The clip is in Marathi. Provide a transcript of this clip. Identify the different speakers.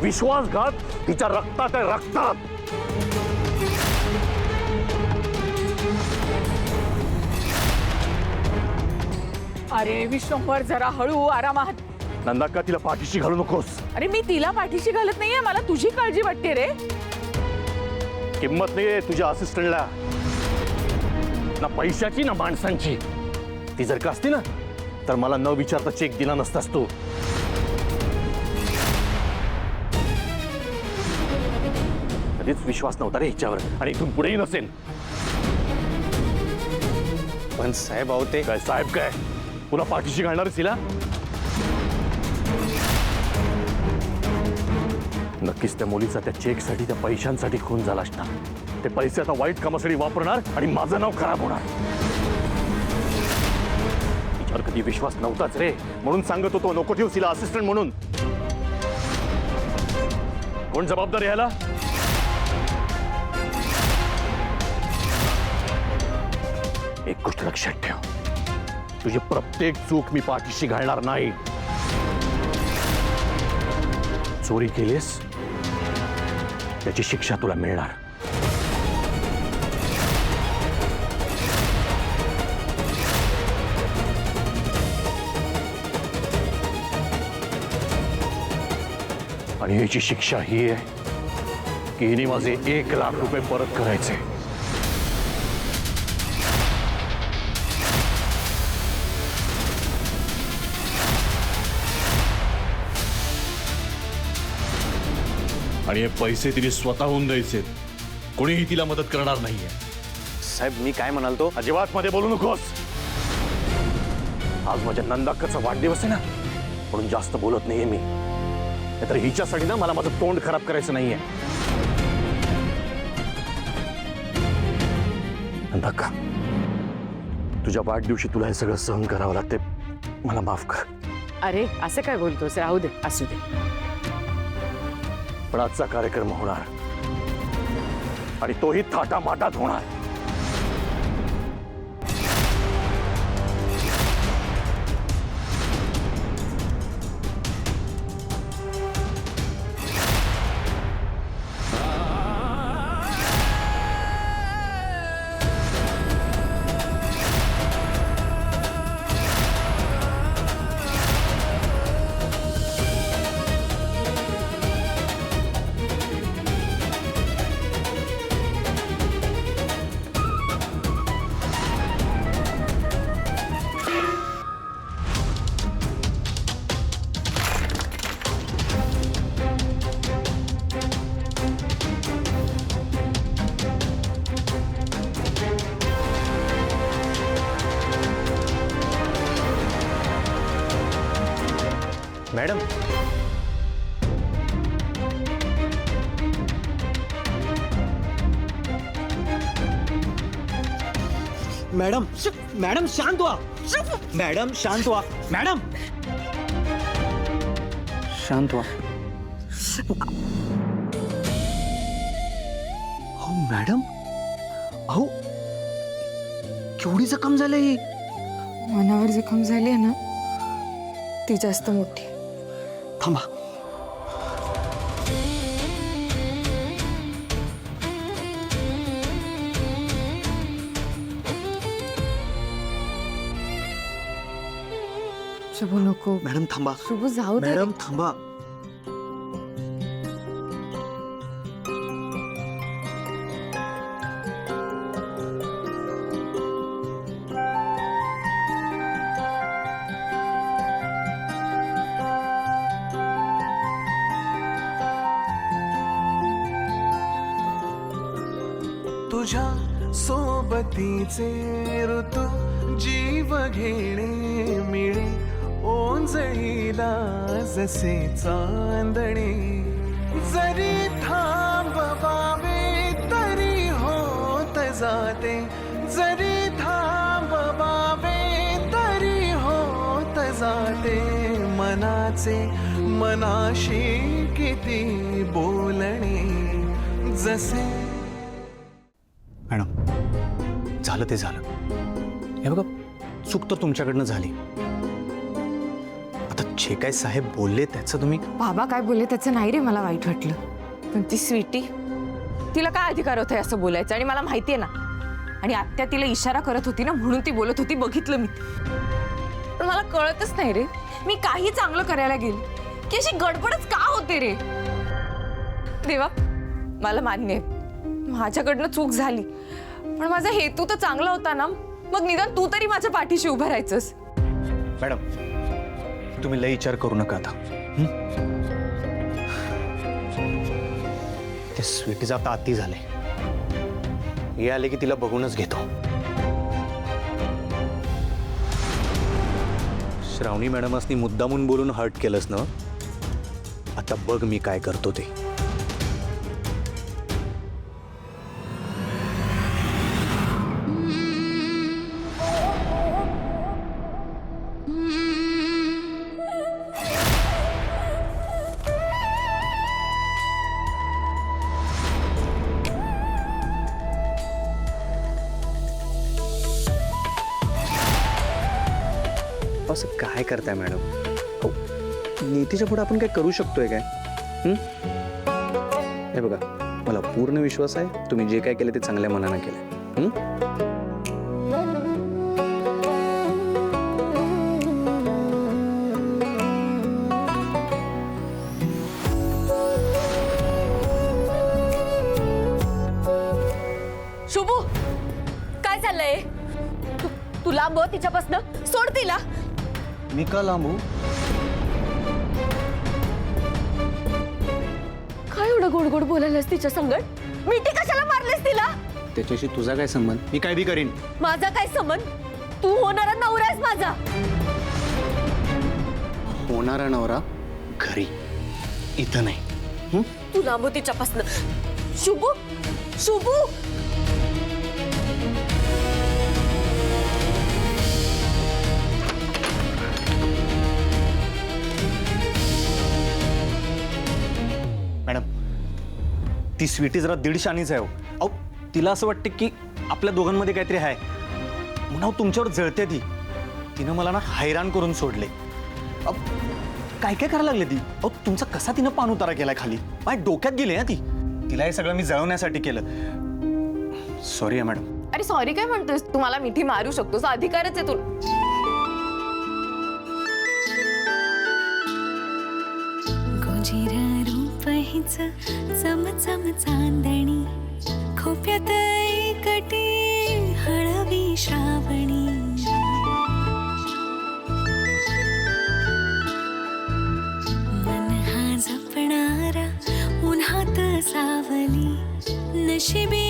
Speaker 1: विश्वासघात तिच्या रक्तात आहे, रक्तात.
Speaker 2: अरे विश्वंभर, जरा हळू, आरामात.
Speaker 1: नंदाक्का, तिला पाठीशी घालू नकोस.
Speaker 2: अरे मी तिला पाठीशी घालत नाहीये, मला तुझी काळजी वाटते रे.
Speaker 1: किंमत नाहीये तुझ्या असिस्टंटला, ना पैशाची ना माणसांची. ती जर का असती ना तर मला न विचारता चेक दिला नसतास तू. कधीच विश्वास नव्हता रे हिच्यावर, आणि इथून पुढेही नसेल.
Speaker 3: पण साहेब, अहो ते
Speaker 1: काय साहेब काय, पुन्हा पाठीशी घालणारच तिला? नक्कीच त्या मुलीचा त्या चेकसाठी, त्या पैशांसाठी खून झाला असणार. ते पैसे आता वाईट कामासाठी वापरणार आणि माझं नाव खराब होणार. तिच्यावर कधी विश्वास नव्हताच रे, म्हणून सांगत होतो नको ठेवू तिला असिस्टंट म्हणून. कोण जबाबदार यायला? एक गोष्ट लक्षात ठेव, तुझी प्रत्येक चूक मी पाठीशी घालणार नाही. चोरी केलीस त्याची शिक्षा तुला मिळणार. आणि याची शिक्षा ही आहे की हिने माझे 1 लाख रुपये परत करायचे. आणि हे पैसे तिने स्वतःहून द्यायचे, कोणीही तिला मदत करणार नाहीये.
Speaker 3: साहेब, मी काय म्हणाल तो,
Speaker 1: अजिबात मध्ये बोलू नकोस. आज माझ्या नंदाक्काचा वाढदिवस आहे ना, म्हणून जास्त बोलत नाहीये मी. नाहीतर हिच्यासाठी ना मला माझं तोंड खराब करायचं नाहीये. नंदाक्का, तुझ्या वाढदिवशी तुला हे सगळं सहन करावं लागते, मला माफ कर.
Speaker 2: अरे असं काय बोलतोस, राहू दे, असू दे.
Speaker 1: पण आजचा कार्यक्रम होणार आणि तोही थाटामाटात होणार.
Speaker 3: मॅडम,
Speaker 4: मॅडम मॅडम शांत व्हा. मॅडम शांत व्हा. मॅडम
Speaker 3: शांत व्हा.
Speaker 4: अहो मॅडम, अहो केवढी जखम झाली.
Speaker 5: मनावर जखम झाली आहे ना, ती जास्त मोठी.
Speaker 4: थांबा.
Speaker 5: शुभू नको.
Speaker 4: मॅडम थांबा.
Speaker 5: शुभू जाऊ दे.
Speaker 4: मॅडम थांबा.
Speaker 6: तुझ्या सोबतीचे ऋतू जीव घेणे मिळे ओंजळीला जसे चांदणे. जरी थांबवावे तरी होत जाते, जरी थांबवावे तरी होत जाते. मनाचे मनाशी किती बोलणे जसे.
Speaker 4: मॅडम झालं ते झालं. हे बघा, चूक तर तुमच्याकडनं झाली.
Speaker 3: आता जे काय साहेब बोलले त्याचं तुम्ही
Speaker 5: बाबा काय बोलले त्याचं नाही रे मला वाईट वाटलं, पण ती स्वीटी तिला काय अधिकार होता असं बोलायचं? आणि मला माहिती आहे ना, आणि आत्या तिला इशारा करत होती ना म्हणून ती बोलत होती, बघितलं मी. पण मला कळतच नाही रे, मी काही चांगलं करायला गेले की अशी गडबडच का होते रे? देवा, मला मान्य आहे माझ्याकडनं चूक झाली, पण माझा हेतू तर चांगला होता ना. मग निदान तू तरी माझ्या पाठीशी उभं राहायचंस.
Speaker 3: मॅडम तुम्ही लय विचार करू नका आता. ते स्वीटीचं आता अति झाले. हे आले की तिला बघूनच घेतो. श्रावणी मॅडमसनी मुद्दामून बोलून हर्ट केलंस ना, आता बघ मी काय करतो ते. असं काय करताय मॅडम? अहो, नीतीच्या पुढे आपण काय करू शकतोय काय? हे बघा, मला पूर्ण विश्वास आहे तुम्ही जे काय केलं ते चांगल्या मनानं केलंय.
Speaker 7: शुभू, काय चाललंय? तू लांब हो तिच्यापासनं, सोड तिला.
Speaker 3: मी का लांबू?
Speaker 7: काय एवढं गोड गोड बोलायलास तिच्या संगत? मिठी कशाला मारलीस तिला?
Speaker 3: त्याच्याशी तुझा काय संबंध? मी काय बी करीन.
Speaker 7: माझा काय संबंध? तू होणारा नवरा आहेस माझा.
Speaker 3: होणारा नवरा घरी, इथं नाही.
Speaker 7: तू लांब हो तिच्यापासनं. शुभू, शुभू.
Speaker 3: मॅडम ती स्वीटी जरा दीडशानीच आहे. अहो तिला असं वाटतं की आपल्या दोघांमध्ये काहीतरी आहे म्हणून तुमच्यावर जळते ती. तिनं मला ना हैराण करून सोडले. काय काय करायला लागले ती. अहो तुमचा कसा तिनं पान उतारा केलाय खाली, माझ्या डोक्यात गेले ना ती. तिला हे सगळं मी जळवण्यासाठी केलं. सॉरी आहे मॅडम.
Speaker 5: अरे सॉरी काय म्हणतोस? तू मला मिठी मारू शकतोस, अधिकारच आहे तुला.
Speaker 8: गोजिरा रूप हिच चमचम चांदणी, खोप्यात एकटी हळवी श्रावणी. मन हा जपणारा उन्हात सावली, नशिबी